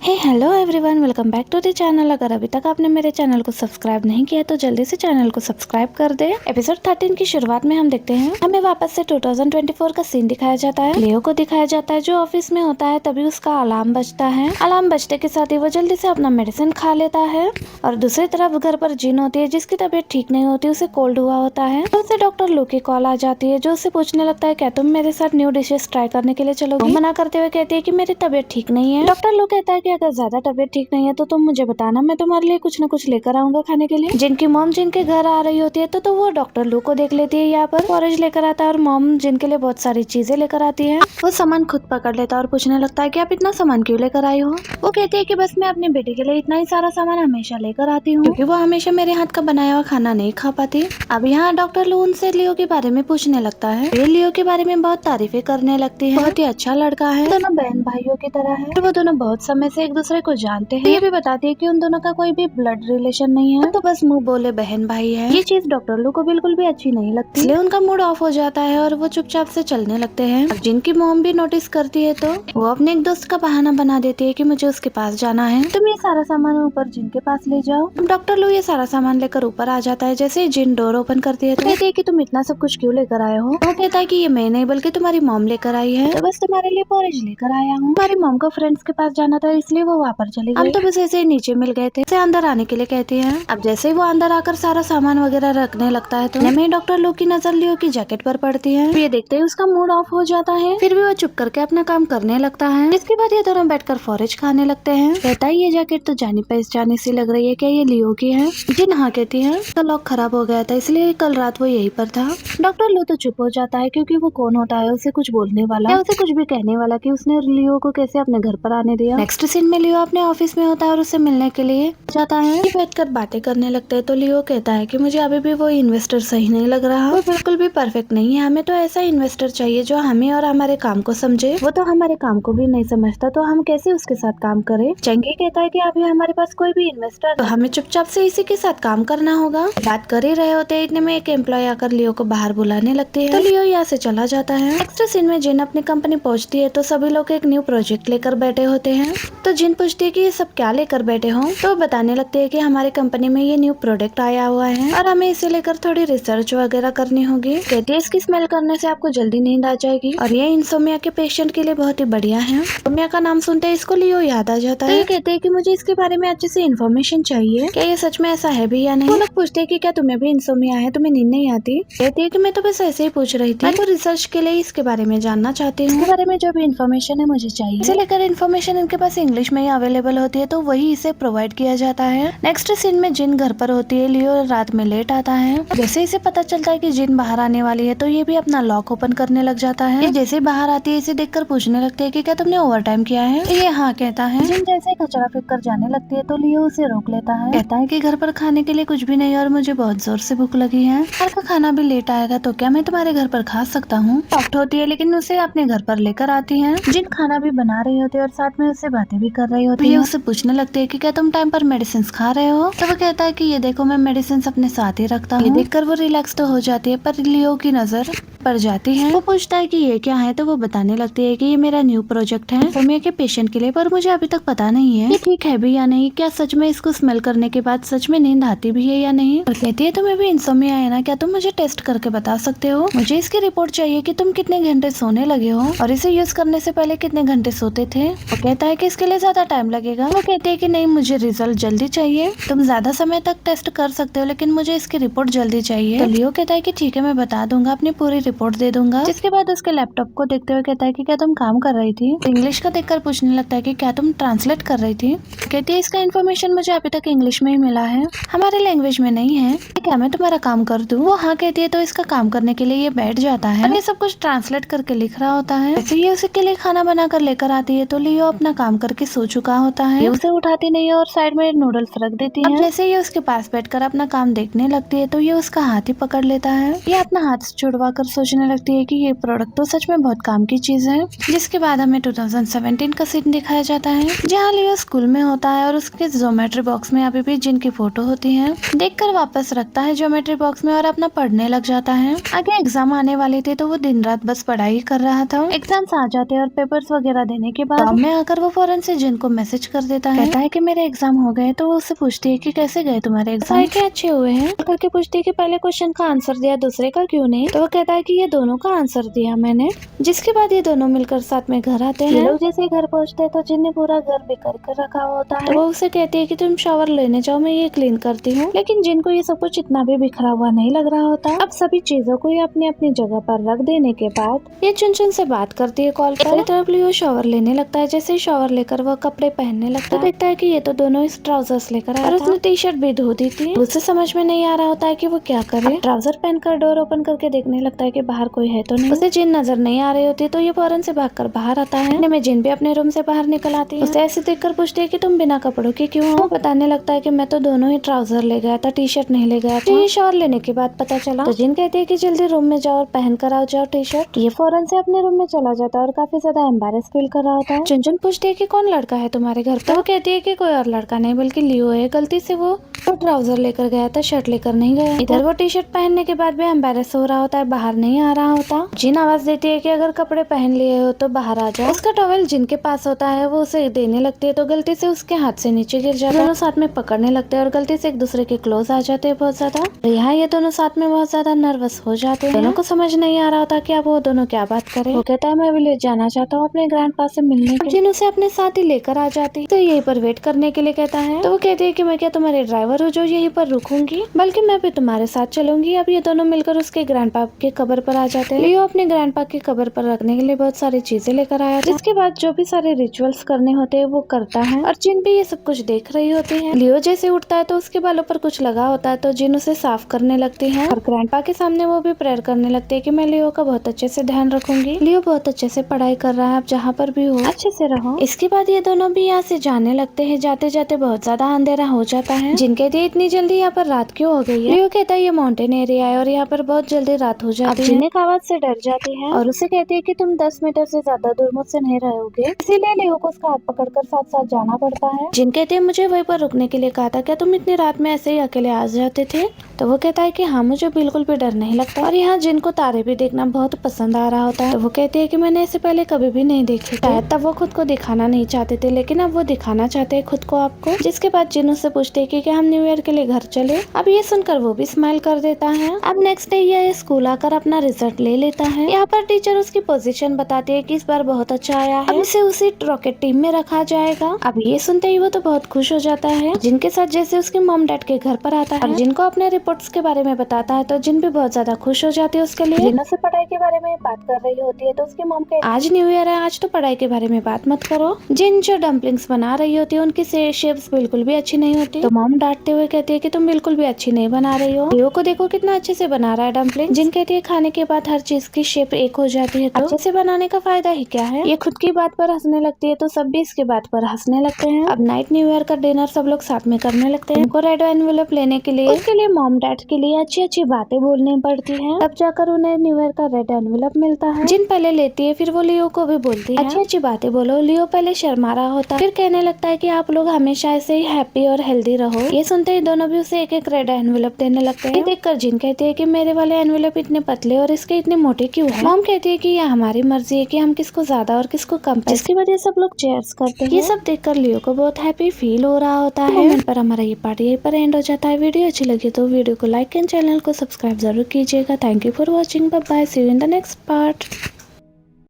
Hey hello everyone, welcome back to the channel. अगर अभी तक आपने मेरे चैनल को सब्सक्राइब नहीं किया तो जल्दी से चैनल को सब्सक्राइब कर दे। एपिसोड 13 की शुरुआत में हम देखते हैं हमें वापस से 2024 का सीन दिखाया जाता है। लियो को दिखाया जाता है जो ऑफिस में होता है। तभी उसका अलार्म बजता है। अलार्म बजते के साथ ही वो जल्दी से अपना मेडिसिन खा लेता है। और दूसरी तरफ घर पर जिन होती है जिसकी तबीयत ठीक नहीं होती, उसे कोल्ड हुआ होता है। तो उसे डॉक्टर लू की कॉल आ जाती है जो उससे पूछने लगता है क्या तुम मेरे साथ न्यू डिशेस ट्राई करने के लिए चलोगी। मना करते हुए कहती है कि मेरी तबीयत ठीक नहीं है। डॉक्टर लू कहता है कि अगर ज्यादा तबीयत ठीक नहीं है तो तुम मुझे बताना, मैं तुम्हारे लिए कुछ न कुछ लेकर आऊंगा खाने के लिए। जिनकी मॉम जिनके घर आ रही होती है तो वो डॉक्टर लू को देख लेती है। यहाँ पर फॉरेज लेकर आता है और मॉम जिनके लिए बहुत सारी चीजें लेकर आती है। वो सामान खुद पकड़ लेता है और पूछने लगता है कि आप इतना सामान क्यों लेकर आई हो। वो कहती है कि बस मैं अपने बेटे के लिए इतना ही सारा सामान हमेशा लेकर आती हूँ क्योंकि वो हमेशा मेरे हाथ का बनाया हुआ खाना नहीं खा पाती। अब यहाँ डॉक्टर लू उनसे लियो के बारे में पूछने लगता है। ये लियो के बारे में बहुत तारीफें करने लगती है। बहुत ही अच्छा लड़का है, दोनों बहन भाइयों की तरह है। वो दोनों बहुत समय से एक दूसरे को जानते हैं। ये भी बताती है कि उन दोनों का कोई भी ब्लड रिलेशन नहीं है, तो बस मुंह बोले बहन भाई है। ये चीज डॉक्टर लू को बिल्कुल भी अच्छी नहीं लगती, इसलिए उनका मूड ऑफ हो जाता है और वो चुपचाप से चलने लगते हैं। अब जिनकी मॉम भी नोटिस करती है तो वो अपने एक दोस्त का बहाना बना देती है कि मुझे उसके पास जाना है, तुम ये सारा सामान ऊपर जिन के पास ले जाओ। डॉक्टर लू ये सारा सामान लेकर ऊपर आ जाता है। जैसे ही जिन डोर ओपन करती है तो कहती है कि तुम इतना सब कुछ क्यों लेकर आए हो। वो कहता है कि ये मैं नहीं बल्कि तुम्हारी मॉम लेकर आई है, तो बस तुम्हारे लिए पोरेज लेकर आया हूँ। तुम्हारी मॉम को फ्रेंड्स के पास जाना था इसलिए वो वहाँ पर चली गई। हम तो बस ऐसे ही नीचे मिल गए थे, अंदर आने के लिए कहती है। अब जैसे ही वो अंदर आकर सारा सामान वगैरह रखने लगता है तो में डॉक्टर लू की नजर लियो की जैकेट पर पड़ती है। ये देखते ही उसका मूड ऑफ हो जाता है। फिर भी वो चुप करके अपना काम करने लगता है। इसके बाद ये दोनों बैठकर फॉरेज खाने लगते हैं। कहता है ये जैकेट तो जानी पहचानी सी लग रही है, क्या ये लियो की है। जिन हाँ कहती है। तो लॉक खराब हो गया था इसलिए कल रात वो यहीं पर था। डॉक्टर लू तो चुप हो जाता है क्योंकि वो कौन होता है उसे कुछ बोलने वाला या उसे कुछ भी कहने वाला कि उसने लियो को कैसे अपने घर पर आने दिया। नेक्स्ट सीन में लियो अपने ऑफिस में होता है और उससे मिलने के लिए जाता है। बैठकर बातें करने लगते हैं तो लियो कहता है कि मुझे अभी भी वो इन्वेस्टर सही नहीं लग रहा, वो बिल्कुल भी परफेक्ट नहीं है। हमें तो ऐसा इन्वेस्टर चाहिए जो हमें और हमारे काम को समझे। वो तो हमारे काम को भी नहीं समझता, तो हम कैसे उसके साथ काम करें। चंगी कहता है कि अभी हमारे पास कोई भी इन्वेस्टर, तो हमें चुपचाप से इसी के साथ काम करना होगा। बात कर ही रहे होते हैं इतने में एक एम्प्लॉय आकर लियो को बाहर बुलाने लगती है, तो लियो यहाँ से चला जाता है। नेक्स्ट सीन में जिन अपनी कंपनी पहुँचती है तो सभी लोग एक न्यू प्रोजेक्ट लेकर बैठे होते हैं। तो जिन पूछती है कि ये सब क्या लेकर बैठे हो, तो बताने लगते हैं कि हमारी कंपनी में ये न्यू प्रोडक्ट आया हुआ है और हमें इसे लेकर थोड़ी रिसर्च वगैरह करनी होगी। कहती है इसकी स्मेल करने से आपको जल्दी नींद आ जाएगी और ये इंसोमिया के पेशेंट के लिए बहुत ही बढ़िया है। इंसोमिया का नाम सुनते ही इसको लियो याद आ जाता है। तो ये कहते हैं कि मुझे इसके बारे में अच्छे से इन्फॉर्मेशन चाहिए, क्या ये सच में ऐसा है भी या नहीं। वो लोग पूछते हैं कि क्या तुम्हें भी इंसोमिया है, तुम्हें नींद नहीं आती। कहती है कि मैं तो बस ऐसे ही पूछ रही थी, मैं तो रिसर्च के लिए इसके बारे में जानना चाहती हूँ। इसके बारे में जो भी इन्फॉर्मेशन है मुझे चाहिए। इसे लेकर इन्फॉर्मेशन इनके पास इंग्लिश में ही अवेलेबल होती है तो वही इसे प्रोवाइड किया जाता है। नेक्स्ट सीन में जिन घर पर होती है, लियो रात में लेट आता है। जैसे इसे पता चलता है कि जिन बाहर आने वाली है तो ये भी अपना लॉक ओपन करने लग जाता है। ये जैसे बाहर आती है इसे देखकर पूछने लगती है कि क्या तुमने ओवर टाइम किया है। ये हाँ कहता है। जिन जैसे कचरा फेंक कर जाने लगती है तो लियो उसे रोक लेता है। कहता है कि घर पर खाने के लिए कुछ भी नहीं और मुझे बहुत जोर से भूख लगी है। घर का खाना भी लेट आएगा तो क्या मैं तुम्हारे घर पर खा सकता हूँ। सॉफ्ट होती है लेकिन उसे अपने घर पर लेकर आती है। जिन खाना भी बना रही होती है और साथ में उससे बातें भी कर रही होती है। उससे पूछने लगती है कि क्या तुम टाइम पर मेडिसिन खा रहे हो। तो वो कहता है कि ये देखो मैं मेडिसिन अपने साथ ही रखता हूँ। ये देखकर वो रिलैक्स तो हो जाती है पर लियो की नजर पड़ जाती है। वो पूछता है कि ये क्या है तो वो बताने लगती है कि ये मेरा न्यू प्रोजेक्ट है इंसोमिया के पेशेंट के लिए, पर मुझे अभी तक पता नहीं है ये ठीक है भी या नहीं। क्या सच में इसको स्मेल करने के बाद सच में नींद आती भी है या नहीं। और कहती है तुम्हें भी इंसोमिया है ना, क्या तुम मुझे टेस्ट करके बता सकते हो। मुझे इसकी रिपोर्ट चाहिए कि तुम कितने घंटे सोने लगे हो और इसे यूज करने से पहले कितने घंटे सोते थे। वो कहता है कि इसके लिए ज्यादा टाइम लगेगा। वो कहती है कि नहीं मुझे रिजल्ट जल्दी चाहिए, तुम ज्यादा समय तक टेस्ट कर सकते हो लेकिन मुझे इसकी रिपोर्ट जल्दी चाहिए। तो लियो कहता है कि ठीक है मैं बता दूंगा, अपनी पूरी रिपोर्ट दे दूंगा। जिसके बाद उसके लैपटॉप को देखते हुए कहता है कि क्या तुम काम कर रही थी। इंग्लिश का देखकर पूछने लगता है कि क्या तुम ट्रांसलेट कर रही थी। कहती है इसका इन्फॉर्मेशन मुझे अभी तक इंग्लिश में ही मिला है, हमारे लैंग्वेज में नहीं है, क्या मैं तुम्हारा काम कर दूं। वो हाँ कहती है तो इसका काम करने के लिए ये बैठ जाता है और ये सब कुछ ट्रांसलेट करके लिख रहा होता है। जैसे ये उसके लिए खाना बना कर लेकर आती है तो लियो अपना काम करके सो चुका होता है। ये उसे उठाती नहीं है और साइड में नूडल्स रख देती है। अब जैसे ये उसके पास बैठकर अपना काम देखने लगती है तो ये उसका हाथ ही पकड़ लेता है। ये अपना हाथ छुड़वा कर सोचने लगती है कि ये प्रोडक्ट तो सच में बहुत काम की चीज है। जिसके बाद हमें 2017 का सीन दिखाया जाता है जहाँ लियो स्कूल में होता होता है और उसके ज्योमेट्री बॉक्स में अभी भी जिन की फोटो होती है। देखकर वापस रखता है ज्योमेट्री बॉक्स में और अपना पढ़ने लग जाता है। आगे एग्जाम आने वाले थे तो वो दिन रात बस पढ़ाई कर रहा था। एग्जाम्स आ जाते हैं और पेपर्स वगैरह देने के बाद में आकर वो फौरन से जिन को मैसेज कर देता है। कहता है कि मेरे एग्जाम हो गए। तो वो उससे पूछती है कि कैसे गए तुम्हारे एग्जाम, क्या अच्छे हुए हैं करके पूछती है कि पहले क्वेश्चन का आंसर दिया दूसरे का क्यों नहीं। तो वो कहता है कि ये दोनों का आंसर दिया मैंने। जिसके बाद ये दोनों मिलकर साथ में घर आते हैं। लोग जैसे घर पहुँचते हैं तो जिन ने पूरा घर बिखर कर रखा होता है। तो वो उसे कहती है कि तुम शावर लेने जाओ, मैं ये क्लीन करती हूँ। लेकिन जिनको ये सब कुछ इतना भी बिखरा हुआ नहीं लग रहा होता। अब सभी चीजों को ये अपनी अपनी जगह पर रख देने के बाद ये चुनचुन से बात करती है कॉल पर। तरफ लियो शावर लेने लगता है। जैसे ही शावर लेकर वो कपड़े पहनने लगता है तो देखता है कि ये तो दोनों इस ट्राउजर्स लेकर आया और उसने टी शर्ट भी धो दी थी। उसे समझ में नहीं आ रहा होता है कि वो क्या करे। ट्राउजर पहनकर डोर ओपन करके देखने लगता है कि बाहर कोई है तो नहीं। उसे जिन नजर नहीं आ रही होती तो ये फौरन से भागकर बाहर आता है। में जिन भी अपने रूम से बाहर निकल आती है। उसे ऐसे देखकर पूछती है कि तुम बिना कपड़ों के क्यों हो। वो बताने लगता है कि मैं तो दोनों ही ट्राउजर ले गया था, टी शर्ट नहीं ले गया था। ये शावर लेने के बाद पता चला। तो जिन कहती है कि जल्दी रूम में जाओ और पहन कर आओ जाओ टी शर्ट। ये फौरन से अपने रूम में चला जाता है और काफी ज्यादा एम्बेरस फील कर रहा होता है। चुनचुन पूछती है कि कौन लड़का है तुम्हारे घर पर। तो वो कहती है कि कोई और लड़का नहीं बल्कि लियो है। गलती से वो ट्राउजर लेकर गया था, शर्ट लेकर नहीं गया। इधर वो टी शर्ट पहनने के बाद भी एम्बेरस हो रहा होता है, बाहर नहीं आ रहा होता। जिन आवाज देती है कि अगर कपड़े पहन लिए हो तो बाहर आ जाओ। उसका टॉवेल जिनके पास होता है वो उसे देने लगती है तो गलती से उसके हाथ से नीचे गिर जाता है। दोनों साथ में पकड़ने लगते हैं और गलती से एक दूसरे के क्लोज आ जाते हैं बहुत ज्यादा। तो यहाँ ये दोनों साथ में बहुत ज्यादा नर्वस हो जाते हैं। दोनों को समझ नहीं आ रहा होता कि अब वो दोनों क्या बात करें। वो कहता है मैं विलेज जाना चाहता हूँ अपने ग्रैंडपा से मिलने। जिन उसे अपने साथ ही लेकर आ जाती है तो यहीं पर वेट करने के लिए कहता है। तो वो कहती है कि मैं क्या तुम्हारे ड्राइवर हूँ जो यहीं पर रुकूंगी, बल्कि मैं भी तुम्हारे साथ चलूंगी। अब ये दोनों मिलकर उसके ग्रैंडपा के कब्र पर आ जाते हैं। लियो अपने ग्रैंडपा की कब्र पर रखने के लिए बहुत सारी चीजें लेकर आया था। इसके बाद जो भी सारे रिचुअल्स करने होते हैं वो करता है और जिन भी ये सब कुछ देख रही होती है। लियो जैसे उठता है तो उसके बालों पर कुछ लगा होता है तो जिन उसे साफ करने लगती है और ग्रैंडपा के सामने वो भी प्रेयर करने लगती है कि मैं लियो का बहुत अच्छे से ध्यान रखूंगी। लियो बहुत अच्छे से पढ़ाई कर रहा है, आप जहाँ पर भी हो अच्छे से रहो। इसके बाद ये दोनों भी यहाँ से जाने लगते हैं। जाते जाते बहुत ज्यादा अंधेरा हो जाता है। जिन कहती है इतनी जल्दी यहाँ पर रात क्यों हो गई है। लियो कहता है ये माउंटेन एरिया है और यहाँ पर बहुत जल्दी रात हो जाती है। जिन एक आवाज से डर जाती है और उसे कहती है कि तुम 10 मीटर से ज्यादा दूर मुझसे नहीं रहोगे, इसीलिए लियो को उसका हाथ पकड़कर साथ साथ जाना पड़ता है। जिन कहते हैं मुझे वहीं पर रुकने के लिए कहा था, क्या तुम इतनी रात में ऐसे ही अकेले आ जाते थे। तो वो कहता है कि हाँ मुझे बिल्कुल भी डर नहीं लगता और यहाँ जिन को तारे भी देखना बहुत पसंद आ रहा होता है। तो वो कहती है कि मैंने इससे पहले कभी भी नहीं देखे थे। तब वो खुद को दिखाना नहीं चाहते थे लेकिन अब वो दिखाना चाहते हैं खुद को आपको। जिसके बाद जिन उससे पूछते हैं कि क्या हम न्यू ईयर के लिए घर चले। अब ये सुनकर वो भी स्माइल कर देता है। अब नेक्स्ट डे ये स्कूल आकर अपना रिजल्ट ले लेता है। यहाँ पर टीचर उसकी पोजीशन बताती है कि इस बार बहुत अच्छा आया है, अब इसे उसी रॉकेट टीम में रखा जाएगा। अब ये सुनते ही वो तो बहुत खुश हो जाता है। जिनके साथ जैसे उसके मॉम डैड के घर पर आता है और जिनको अपने रिपोर्ट्स के बारे में बताता है तो जिन भी बहुत ज्यादा खुश हो जाती है उसके लिए। जिन से पढ़ाई के बारे में बात कर रही होती है तो उसकी मॉम के आज न्यू ईयर है, आज तो पढ़ाई के बारे में बात मत करो। जिन जो डम्पलिंग्स बना रही होती है उनकी शेप्स बिल्कुल भी अच्छी नहीं होती। तो मॉम डांटते हुए कहती है कि तुम बिल्कुल भी अच्छी नहीं बना रही हो। लियो को देखो कितना अच्छे से बना रहा है डम्पलिंग। जिन कहती है खाने के बाद हर चीज की शेप एक हो जाती है तो अच्छे से बनाने का फायदा ही क्या है। ये खुद की बात पर हंसने लगती है तो सब भी इसके बात पर हंसने लगते हैं। अब नाइट न्यू ईयर का डिनर सब लोग साथ में करने लगते हैं। उनको रेड एनवेलप लेने के लिए उसके लिए मॉम डैड के लिए अच्छी अच्छी बातें बोलनी पड़ती है, तब जाकर उन्हें न्यू ईयर का रेड एनवेलप मिलता है। जिन पहले लेती है फिर वो लियो को भी बोलती है अच्छी अच्छी बातें बोलो। लियो पहले शर्मा रहा होता है फिर कहने लगता है कि आप लोग हमेशा ऐसे ही हैप्पी और हेल्दी रहो। ये सुनते ही दोनों भी उसे एक एक रेड एनवेलप देने लगते हैं। देखकर जिन कहती है कि मेरे वाले एनवेलप इतने पतले और इसके इतने मोटे क्यों है। मॉम कहती है कि ये हमारी मर्जी है कि हम किसको ज्यादा और किसको कम, जिसकी वजह सब लोग चेयर्स करते हैं। ये सब देखकर लियो को बहुत हैप्पी फील हो रहा होता है। मोमेंट पर हमारा ये पार्ट यहीं पर एंड हो जाता है। वीडियो अच्छी लगी तो वीडियो को लाइक एंड चैनल को सब्सक्राइब जरूर कीजिएगा। Thank you for watching, bye bye, see you in the next part.